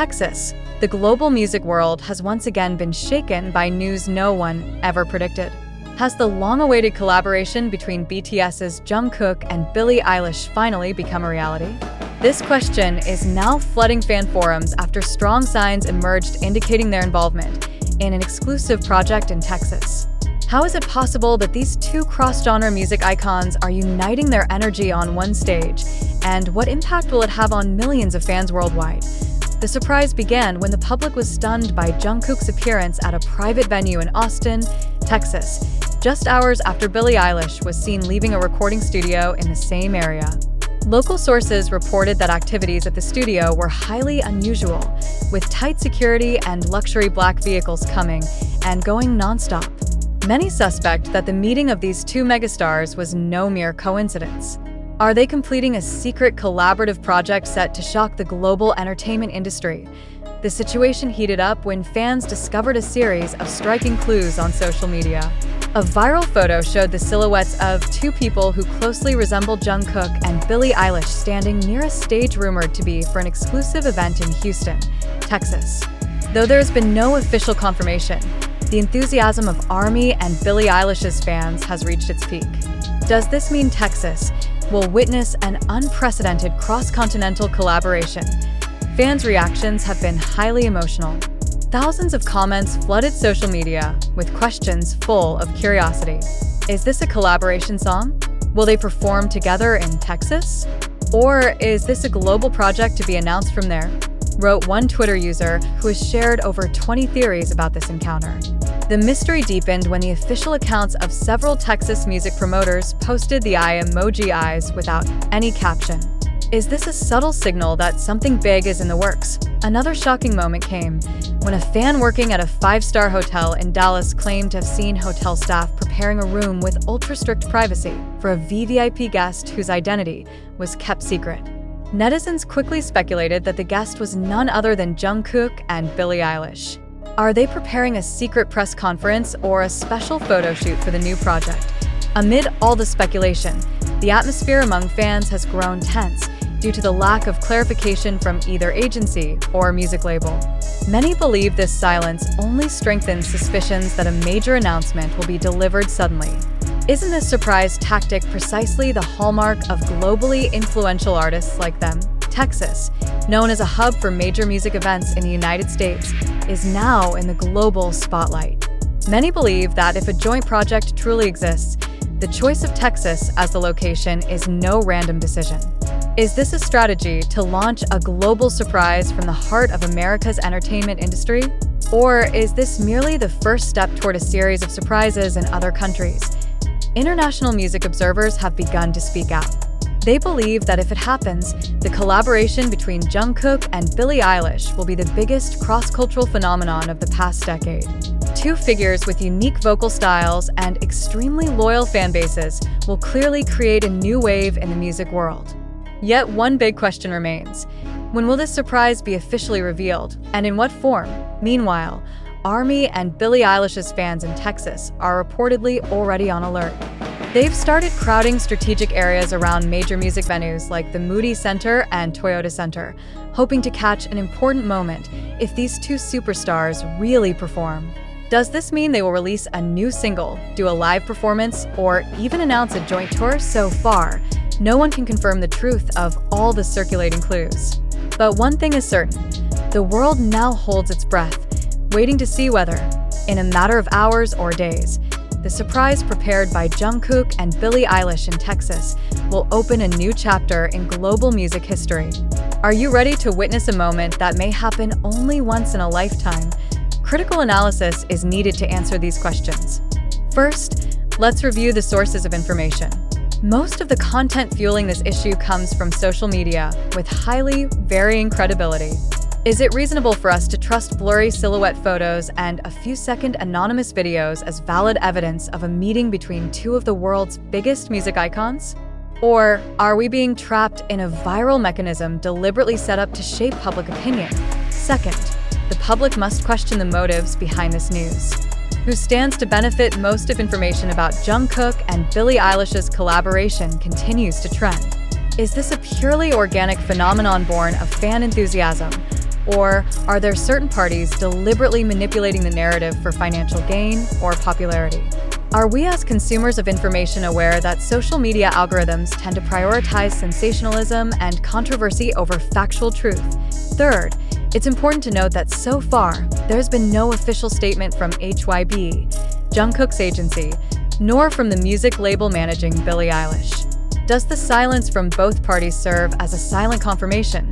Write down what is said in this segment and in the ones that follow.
Texas, the global music world has once again been shaken by news no one ever predicted. Has the long-awaited collaboration between BTS's Jungkook and Billie Eilish finally become a reality? This question is now flooding fan forums after strong signs emerged indicating their involvement in an exclusive project in Texas. How is it possible that these two cross-genre music icons are uniting their energy on one stage, and what impact will it have on millions of fans worldwide? The surprise began when the public was stunned by Jungkook's appearance at a private venue in Austin, Texas, just hours after Billie Eilish was seen leaving a recording studio in the same area. Local sources reported that activities at the studio were highly unusual, with tight security and luxury black vehicles coming and going non-stop. Many suspect that the meeting of these two megastars was no mere coincidence. Are they completing a secret collaborative project set to shock the global entertainment industry? The situation heated up when fans discovered a series of striking clues on social media. A viral photo showed the silhouettes of two people who closely resembled Jungkook and Billie Eilish standing near a stage rumored to be for an exclusive event in Houston, Texas. Though there has been no official confirmation, the enthusiasm of ARMY and Billie Eilish's fans has reached its peak. Does this mean Texas will witness an unprecedented cross-continental collaboration? Fans' reactions have been highly emotional. Thousands of comments flooded social media with questions full of curiosity. Is this a collaboration song? Will they perform together in Texas? Or is this a global project to be announced from there? Wrote one Twitter user who has shared over 20 theories about this encounter. The mystery deepened when the official accounts of several Texas music promoters posted the eye emoji eyes without any caption. Is this a subtle signal that something big is in the works? Another shocking moment came when a fan working at a 5-star hotel in Dallas claimed to have seen hotel staff preparing a room with ultra-strict privacy for a VVIP guest whose identity was kept secret. Netizens quickly speculated that the guest was none other than Jungkook and Billie Eilish. Are they preparing a secret press conference or a special photo shoot for the new project? Amid all the speculation, the atmosphere among fans has grown tense due to the lack of clarification from either agency or music label. Many believe this silence only strengthens suspicions that a major announcement will be delivered suddenly. Isn't this surprise tactic precisely the hallmark of globally influential artists like them? Texas, known as a hub for major music events in the United States, is now in the global spotlight. Many believe that if a joint project truly exists, the choice of Texas as the location is no random decision. Is this a strategy to launch a global surprise from the heart of America's entertainment industry? Or is this merely the first step toward a series of surprises in other countries? International music observers have begun to speak out. They believe that if it happens, the collaboration between Jungkook and Billie Eilish will be the biggest cross-cultural phenomenon of the past decade. Two figures with unique vocal styles and extremely loyal fan bases will clearly create a new wave in the music world. Yet one big question remains. When will this surprise be officially revealed, and in what form? Meanwhile, ARMY and Billie Eilish's fans in Texas are reportedly already on alert. They've started crowding strategic areas around major music venues like the Moody Center and Toyota Center, hoping to catch an important moment if these two superstars really perform. Does this mean they will release a new single, do a live performance, or even announce a joint tour? So far, no one can confirm the truth of all the circulating clues. But one thing is certain, the world now holds its breath, waiting to see whether, in a matter of hours or days, the surprise prepared by Jungkook and Billie Eilish in Texas will open a new chapter in global music history. Are you ready to witness a moment that may happen only once in a lifetime? Critical analysis is needed to answer these questions. First, let's review the sources of information. Most of the content fueling this issue comes from social media, with highly varying credibility. Is it reasonable for us to trust blurry silhouette photos and a few-second anonymous videos as valid evidence of a meeting between two of the world's biggest music icons? Or are we being trapped in a viral mechanism deliberately set up to shape public opinion? Second, the public must question the motives behind this news. Who stands to benefit? Most of information about Jungkook and Billie Eilish's collaboration continues to trend. Is this a purely organic phenomenon born of fan enthusiasm? Or are there certain parties deliberately manipulating the narrative for financial gain or popularity? Are we as consumers of information aware that social media algorithms tend to prioritize sensationalism and controversy over factual truth? Third, it's important to note that so far, there's been no official statement from HYB, Jungkook's agency, nor from the music label managing Billie Eilish. Does the silence from both parties serve as a silent confirmation,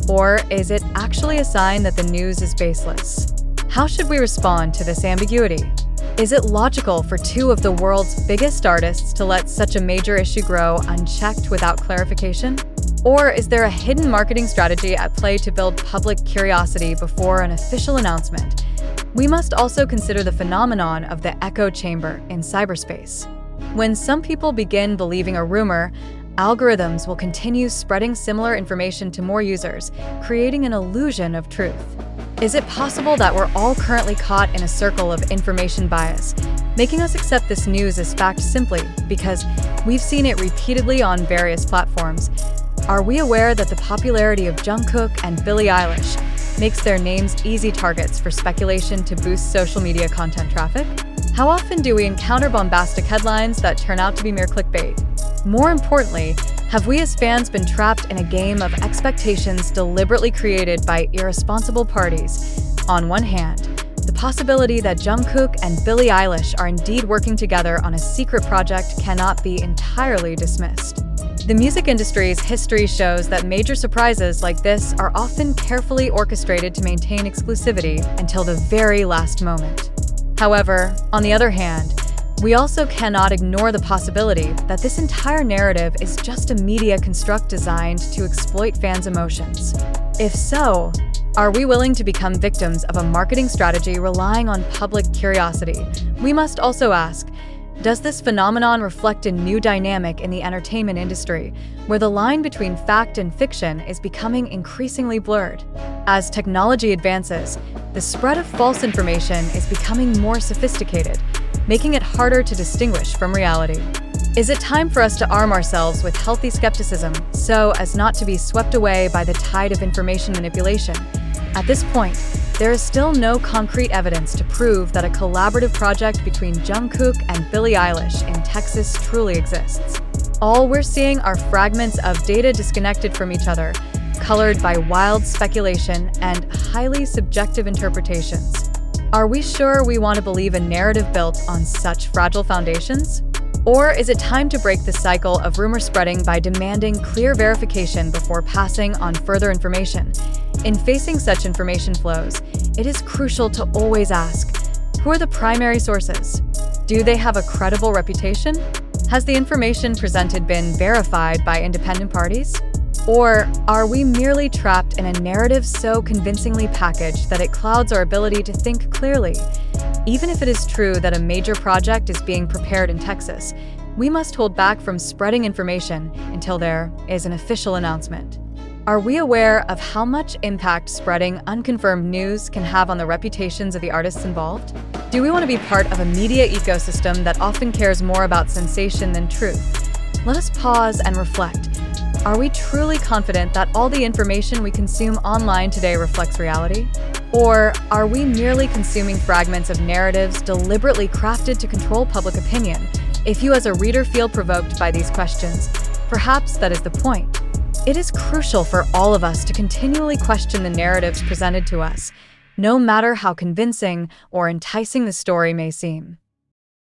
or is it actually a sign that the news is baseless? How should we respond to this ambiguity? Is it logical for two of the world's biggest artists to let such a major issue grow unchecked without clarification? Or is there a hidden marketing strategy at play to build public curiosity before an official announcement? We must also consider the phenomenon of the echo chamber in cyberspace. When some people begin believing a rumor, algorithms will continue spreading similar information to more users, creating an illusion of truth. Is it possible that we're all currently caught in a circle of information bias, making us accept this news as fact simply because we've seen it repeatedly on various platforms? Are we aware that the popularity of Jungkook and Billie Eilish makes their names easy targets for speculation to boost social media content traffic? How often do we encounter bombastic headlines that turn out to be mere clickbait? More importantly, have we as fans been trapped in a game of expectations deliberately created by irresponsible parties? On one hand, the possibility that Jungkook and Billie Eilish are indeed working together on a secret project cannot be entirely dismissed. The music industry's history shows that major surprises like this are often carefully orchestrated to maintain exclusivity until the very last moment. However, on the other hand, we also cannot ignore the possibility that this entire narrative is just a media construct designed to exploit fans' emotions. If so, are we willing to become victims of a marketing strategy relying on public curiosity? We must also ask, does this phenomenon reflect a new dynamic in the entertainment industry, where the line between fact and fiction is becoming increasingly blurred? As technology advances, the spread of false information is becoming more sophisticated, making it harder to distinguish from reality. Is it time for us to arm ourselves with healthy skepticism so as not to be swept away by the tide of information manipulation? At this point, there is still no concrete evidence to prove that a collaborative project between Jungkook and Billie Eilish in Texas truly exists. All we're seeing are fragments of data disconnected from each other, colored by wild speculation and highly subjective interpretations. Are we sure we want to believe a narrative built on such fragile foundations? Or is it time to break the cycle of rumor spreading by demanding clear verification before passing on further information? In facing such information flows, it is crucial to always ask, who are the primary sources? Do they have a credible reputation? Has the information presented been verified by independent parties? Or are we merely trapped in a narrative so convincingly packaged that it clouds our ability to think clearly? Even if it is true that a major project is being prepared in Texas, we must hold back from spreading information until there is an official announcement. Are we aware of how much impact spreading unconfirmed news can have on the reputations of the artists involved? Do we want to be part of a media ecosystem that often cares more about sensation than truth? Let us pause and reflect. Are we truly confident that all the information we consume online today reflects reality? Or are we merely consuming fragments of narratives deliberately crafted to control public opinion? If you as a reader feel provoked by these questions, perhaps that is the point. It is crucial for all of us to continually question the narratives presented to us, no matter how convincing or enticing the story may seem.